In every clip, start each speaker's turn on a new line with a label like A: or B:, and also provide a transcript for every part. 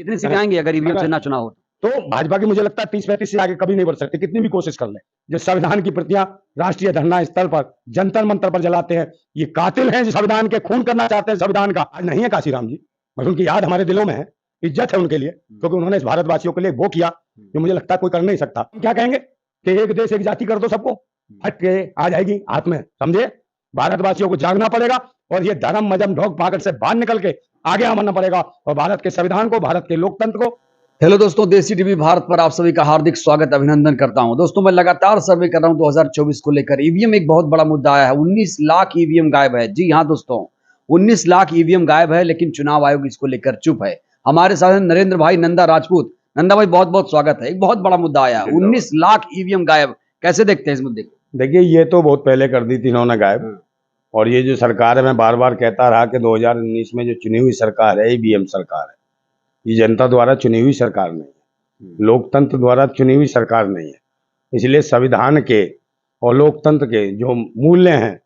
A: कितनी सीटें आएंगी अगर ईवीएम से ना चुनाव हो?
B: तो भाजपा की मुझे लगता है 30-35 से आगे कभी नहीं बढ़ सकती, कितनी भी कोशिश कर ले। जो संविधान की प्रतियां राष्ट्रीय धरना स्थल पर, जंतर मंतर पर जलाते हैं, ये कातिल हैं जो संविधान के खून करना चाहते हैं संविधान का। आज नहीं है काशीराम जी, मगर उनकी याद हमारे दिलों में है, इज्जत है उनके लिए, क्योंकि उन्होंने इस भारतवासियों के लिए वो किया जो मुझे लगता है कोई कर नहीं सकता। क्या कहेंगे कि एक देश एक जाति कर दो सबको, हट के आ जाएगी हाथ में, समझे? भारतवासियों को जागना पड़ेगा और ये धर्म मजहब ढोक पाकट से बाहर निकल के आगे आना पड़ेगा और भारत के संविधान को, भारत के लोकतंत्र को।
A: हेलो दोस्तों, देसी टीवी भारत पर आप सभी का हार्दिक स्वागत अभिनंदन करता हूं। दोस्तों, मैं लगातार सर्वे कर रहा हूं 2024 को लेकर। ईवीएम एक बहुत बड़ा मुद्दा आया है। 19 लाख ईवीएम गायब है। जी हां दोस्तों, 19 लाख ईवीएम गायब है, लेकिन चुनाव आयोग इसको लेकर चुप है। हमारे साथ हैं नरेंद्र भाई नंदा राजपूत। नंदा भाई, बहुत बहुत स्वागत है। एक बहुत बड़ा मुद्दा आया है, 19 लाख ईवीएम गायब। कैसे देखते हैं इस मुद्दे को?
B: देखिए, ये तो बहुत पहले कर दी थी इन्होंने गायब, और ये जो सरकार है, मैं बार बार कहता रहा कि 2019 में जो चुनी हुई सरकार है, ईवीएम सरकार है। ये जनता द्वारा चुनी हुई सरकार नहीं है, लोकतंत्र द्वारा चुनी हुई सरकार नहीं है। इसलिए संविधान के और लोकतंत्र के जो मूल्य हैं,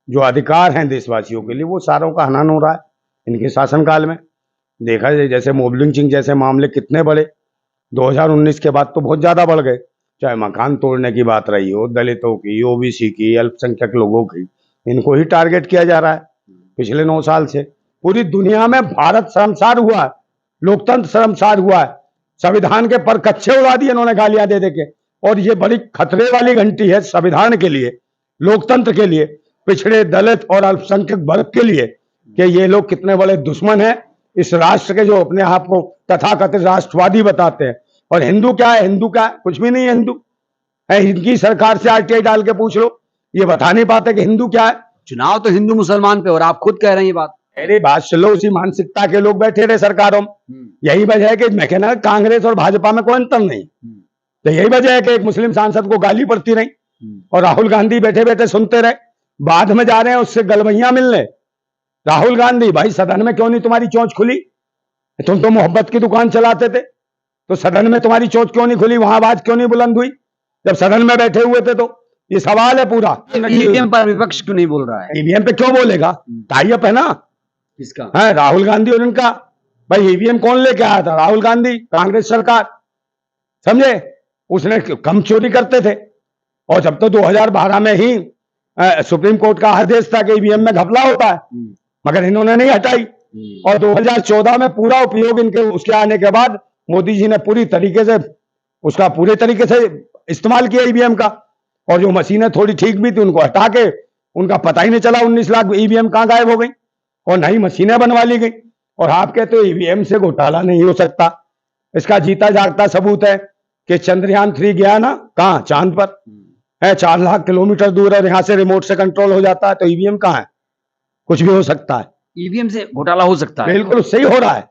B: जो अधिकार हैं देशवासियों के लिए, वो सारों का हनन हो रहा है इनके शासनकाल में। देखा जाए, जैसे मोब लिंचिंग जैसे मामले कितने बड़े 2019 के बाद तो बहुत ज़्यादा बढ़ गए। चाहे मकान तोड़ने की बात रही हो, दलितों की, ओबीसी की, अल्पसंख्यक लोगों की, इनको ही टारगेट किया जा रहा है पिछले 9 साल से। पूरी दुनिया में भारत शर्मसार हुआ है, लोकतंत्र शर्मसार हुआ है। संविधान के पर कच्चे उड़ा दिए इन्होंने गालियां दे दे के। और ये बड़ी खतरे वाली घंटी है संविधान के लिए, लोकतंत्र के लिए, पिछड़े दलित और अल्पसंख्यक वर्ग के लिए, कि ये लोग कितने बड़े दुश्मन हैं इस राष्ट्र के, जो अपने आप को तथाकथित राष्ट्रवादी बताते हैं। और हिंदू क्या है? हिंदू क्या है? कुछ भी नहीं है हिंदू है। इनकी सरकार से आरटीआई डाल के पूछ लो, ये बता नहीं पाते कि हिंदू क्या है।
A: चुनाव तो हिंदू मुसलमान पे, और आप खुद कह रहे हैं ये बात।
B: अरे बात सुन लो, उसी मानसिकता के लोग बैठे रहे सरकारों में। यही वजह है कि मैं कहना, कांग्रेस और भाजपा में कोई अंतर नहीं। तो यही वजह है कि एक मुस्लिम सांसद को गाली पड़ती रही और राहुल गांधी बैठे बैठे सुनते रहे। बाद में जा रहे हैं उससे गलवैया मिलने। राहुल गांधी, भाई सदन में क्यों नहीं तुम्हारी चोंच खुली? तुम तो मोहब्बत की दुकान चलाते थे, तो सदन में तुम्हारी चोंच क्यों नहीं खुली? वहां आवाज क्यों नहीं बुलंद हुई जब सदन में बैठे हुए थे? तो ये सवाल है पूरा।
A: ईवीएम पर विपक्ष क्यों नहीं बोल रहा है?
B: ईवीएम पे क्यों बोलेगा? टाई अप है ना
A: किसका?
B: है, राहुल गांधी और इनका। भाई ईवीएम कौन लेके आया था? राहुल गांधी, कांग्रेस सरकार, समझे? उसने कम चोरी करते थे। और जब तो 2012 में ही सुप्रीम कोर्ट का आदेश था कि ईवीएम में घपला होता है, मगर इन्होंने नहीं हटाई। और 2014 में पूरा उपयोग इनके, उसके आने के बाद मोदी जी ने पूरी तरीके से उसका पूरे तरीके से इस्तेमाल किया ईवीएम का। और जो मशीनें थोड़ी ठीक भी थी, उनको हटा के उनका पता ही नहीं चला 19 लाख ईवीएम कहां गायब हो गई, और नई मशीनें बनवा ली गई। और आप कहते हो ईवीएम से घोटाला नहीं हो सकता। इसका जीता जागता सबूत है कि चंद्रयान 3 गया ना, कहां? चांद पर है, 4 लाख किलोमीटर दूर है, यहां से रिमोट से कंट्रोल हो जाता है। तो ईवीएम कहां है? कुछ भी हो सकता है।
A: ईवीएम से घोटाला हो सकता है?
B: बिल्कुल सही हो रहा है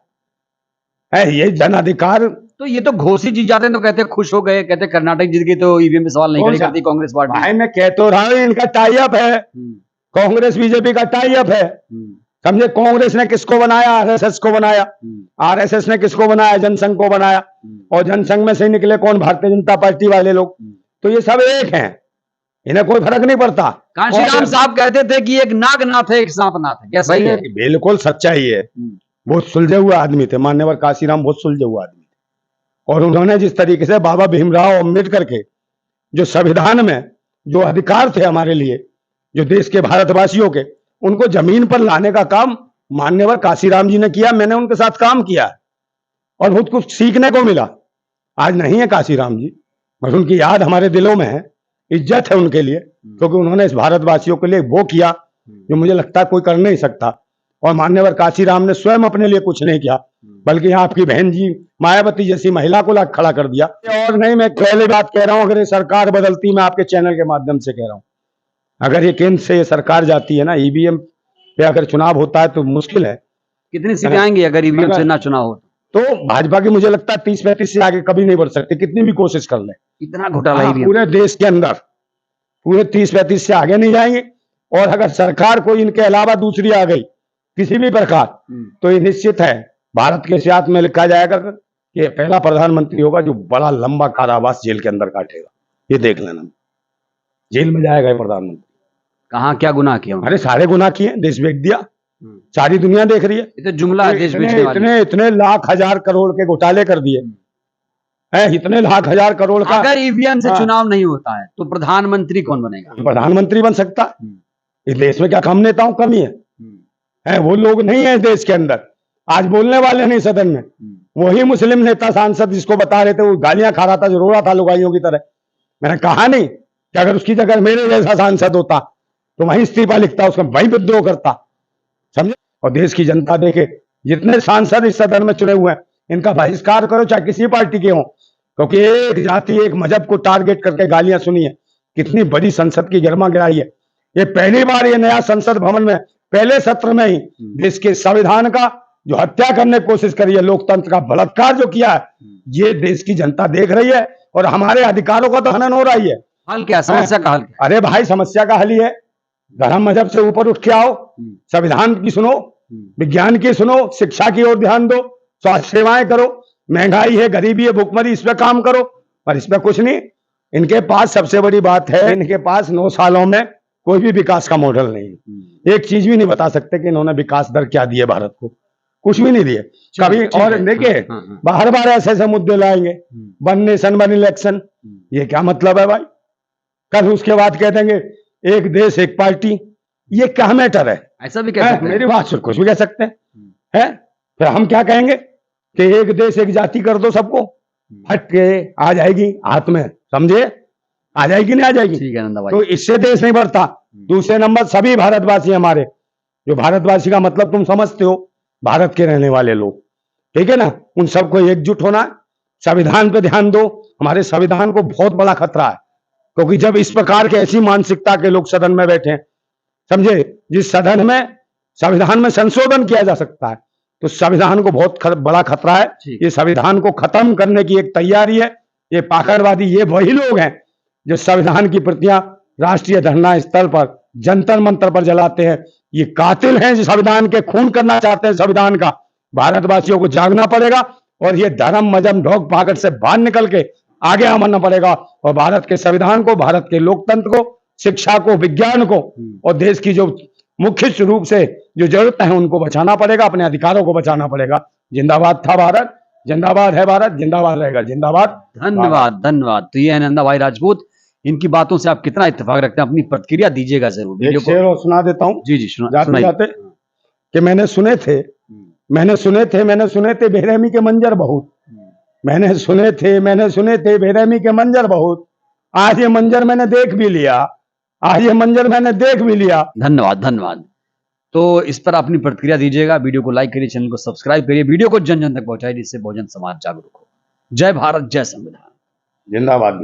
B: ये जन अधिकार।
A: तो ये तो घोषित जीत जाते हैं तो कहते हैं खुश हो गए, कहते हैं कर्नाटक जीत गई तो ईवीएम पे सवाल नहीं खड़ी करती कांग्रेस पार्टी।
B: भाई मैं कह तो रहा हूं, इनका टाई अप है, कांग्रेस बीजेपी का टाई अप है। समझे? कांग्रेस ने किसको बनाया? आरएसएस को बनाया। आरएसएस ने किसको बनाया? जनसंघ को बनाया। और जनसंघ में से निकले कौन? भारतीय जनता पार्टी वाले लोग। तो ये सब एक हैं, इन्हें कोई फर्क नहीं पड़ता।
A: कांशीराम साहब कहते थे कि एक नागनाथ है, एक सांपनाथ है। क्या सही है?
B: बिल्कुल सच्चाई है। बहुत सुलझे हुए आदमी थे मान्यवर काशीराम, बहुत सुलझे हुए आदमी थे। और उन्होंने जिस तरीके से बाबा भीमराव अम्बेडकर के जो संविधान में जो अधिकार थे हमारे लिए, जो देश के भारतवासियों के, उनको जमीन पर लाने का काम मान्यवर काशीराम जी ने किया। मैंने उनके साथ काम किया और बहुत कुछ सीखने को मिला। आज नहीं है काशीराम जी, बस उनकी याद हमारे दिलों में है, इज्जत है उनके लिए, क्योंकि उन्होंने इस भारतवासियों के लिए वो किया जो मुझे लगता है कोई कर नहीं सकता। और मान्यवर काशीराम ने स्वयं अपने लिए कुछ नहीं किया, बल्कि आपकी बहन जी मायावती जैसी महिला को लाख खड़ा कर दिया। और नहीं, मैं पहले बात कह रहा हूं, अगर ये सरकार बदलती, मैं आपके चैनल के माध्यम से कह रहा हूं, अगर ये केंद्र से ये सरकार जाती है ना, ईवीएम पे अगर चुनाव होता है तो मुश्किल है।
A: कितनी सीटें आएंगी अगर ईवीएम से ना चुनाव हो?
B: तो भाजपा की मुझे लगता है 30-35 से आगे कभी नहीं बढ़ सकती, कितनी भी कोशिश कर ले।
A: इतना घोटाला
B: पूरे देश के अंदर पूरे 30-35 से आगे नहीं जाएंगे। और अगर सरकार कोई इनके अलावा दूसरी आ गई किसी भी प्रकार, तो ये निश्चित है भारत के इतिहास में लिखा जाएगा कि पहला प्रधानमंत्री होगा जो बड़ा लंबा कारावास जेल के अंदर काटेगा। ये देख लेना, जेल में जाएगा ये प्रधानमंत्री।
A: कहाँ क्या गुनाह किया?
B: अरे सारे गुनाह किए, देश बेच दिया, सारी दुनिया देख रही है।
A: ये तो जुमला है देश बेचने वाली।
B: इतने इतने लाख हजार करोड़ के घोटाले कर दिए हैं, इतने लाख हजार करोड़ का।
A: अगर ईवीएम से
B: हाँ।
A: चुनाव नहीं होता है तो प्रधानमंत्री कौन बनेगा?
B: प्रधानमंत्री बन सकता है। इस देश में क्या कम नेताओं कमी है? वो लोग नहीं है इस देश के अंदर, आज बोलने वाले नहीं सदन में। वही मुस्लिम नेता सांसद जिसको बता रहे थे, वो गालियां खा रहा था, जो रो रहा था लुगाइयों की तरह। मैंने कहा नहीं कि अगर उसकी जगह मेरे जैसा सांसद होता तो वहीं इस्तीफा लिखता, उसका वहीं विद्रोह करता, समझे। और देश की जनता देखे, जितने सांसद इस सदन में चुने हुए हैं, इनका बहिष्कार करो, चाहे किसी पार्टी के हों, क्योंकि एक जाति एक मजहब को टारगेट करके गालियां सुनी है। कितनी बड़ी संसद की गर्मा गिराई है। ये पहली बार ये नया संसद भवन में पहले सत्र में ही देश के संविधान का जो हत्या करने की कोशिश करी है, लोकतंत्र का बलात्कार जो किया है, ये देश की जनता देख रही है। और हमारे अधिकारों का तो हनन हो रही है।
A: हल क्या समस्या का हल क्या?
B: अरे भाई, समस्या का हल ही है, धर्म मजहब से ऊपर उठ के आओ, संविधान की सुनो, विज्ञान की सुनो, शिक्षा की ओर ध्यान दो, स्वास्थ्य सेवाएं करो। महंगाई है, गरीबी है, भुखमरी, इस पे काम करो। पर इस पे कुछ नहीं। इनके पास सबसे बड़ी बात है, इनके पास 9 सालों में कोई भी विकास का मॉडल नहीं। एक चीज भी नहीं बता सकते कि इन्होंने विकास दर क्या दिए भारत को, कुछ भी नहीं दिए कभी। और देखिए, बार बार ऐसे ऐसे मुद्दे लाएंगे, वन नेशन वन इलेक्शन, ये क्या मतलब है भाई? कल उसके बाद कह देंगे एक देश एक पार्टी, ये क्या मैटर है?
A: ऐसा भी कह सकते हैं।
B: मेरी बात सुन, कुछ भी कह सकते हैं। फिर हम क्या कहेंगे कि एक देश एक जाति कर दो सबको, हट के आ जाएगी हाथ में, समझे? आ जाएगी नहीं आ जाएगी?
A: ठीक है नंदा भाई।
B: तो इससे देश नहीं बढ़ता। दूसरे नंबर, सभी भारतवासी हमारे, जो भारतवासी का मतलब तुम समझते हो, भारत के रहने वाले लोग, ठीक है ना, उन सबको एकजुट होना, संविधान पे ध्यान दो। हमारे संविधान को बहुत बड़ा खतरा है, क्योंकि जब इस प्रकार के ऐसी मानसिकता के लोग सदन में बैठे हैं, समझे, जिस सदन में संविधान में संशोधन किया जा सकता है, तो संविधान को बहुत बड़ा खतरा है। ये संविधान को खत्म करने की एक तैयारी है। ये पाखंडवादी, ये वही लोग हैं जो संविधान की प्रतियां राष्ट्रीय धरना स्थल पर, जंतर मंतर पर जलाते हैं। ये कातिल हैं जो संविधान के खून करना चाहते हैं संविधान का। भारतवासियों को जागना पड़ेगा और ये धर्म मजहब ढोक पाकट से बाहर निकल के आगे आना पड़ेगा, और भारत के संविधान को, भारत के लोकतंत्र को, शिक्षा को, विज्ञान को, और देश की जो मुख्य रूप से जो जरूरत है उनको बचाना पड़ेगा, अपने अधिकारों को बचाना पड़ेगा। जिंदाबाद था भारत, जिंदाबाद है भारत, जिंदाबाद रहेगा, जिंदाबाद।
A: धन्यवाद धन्यवाद। तो ये है नंदा भाई राजपूत। इनकी बातों से आप कितना इत्तेफाक रखते हैं, अपनी प्रतिक्रिया दीजिएगा जरूर। वीडियो को
B: शेर और सुना देता हूँ।
A: जी जी
B: जाते जाते कि मैंने सुने थे बेरहमी के मंजर बहुत, मैंने सुने थे बेरहमी के मंजर बहुत, आज ये मंजर मैंने देख भी लिया, आज ये मंजर मैंने देख भी लिया।
A: धन्यवाद धन्यवाद। तो इस पर अपनी प्रतिक्रिया दीजिएगा, वीडियो को लाइक करिए, चैनल को सब्सक्राइब करिए, वीडियो को जन जन तक पहुंचाइए, जिससे बहुजन समाज जागरूक हो। जय भारत, जय संविधान,
B: जिंदाबाद।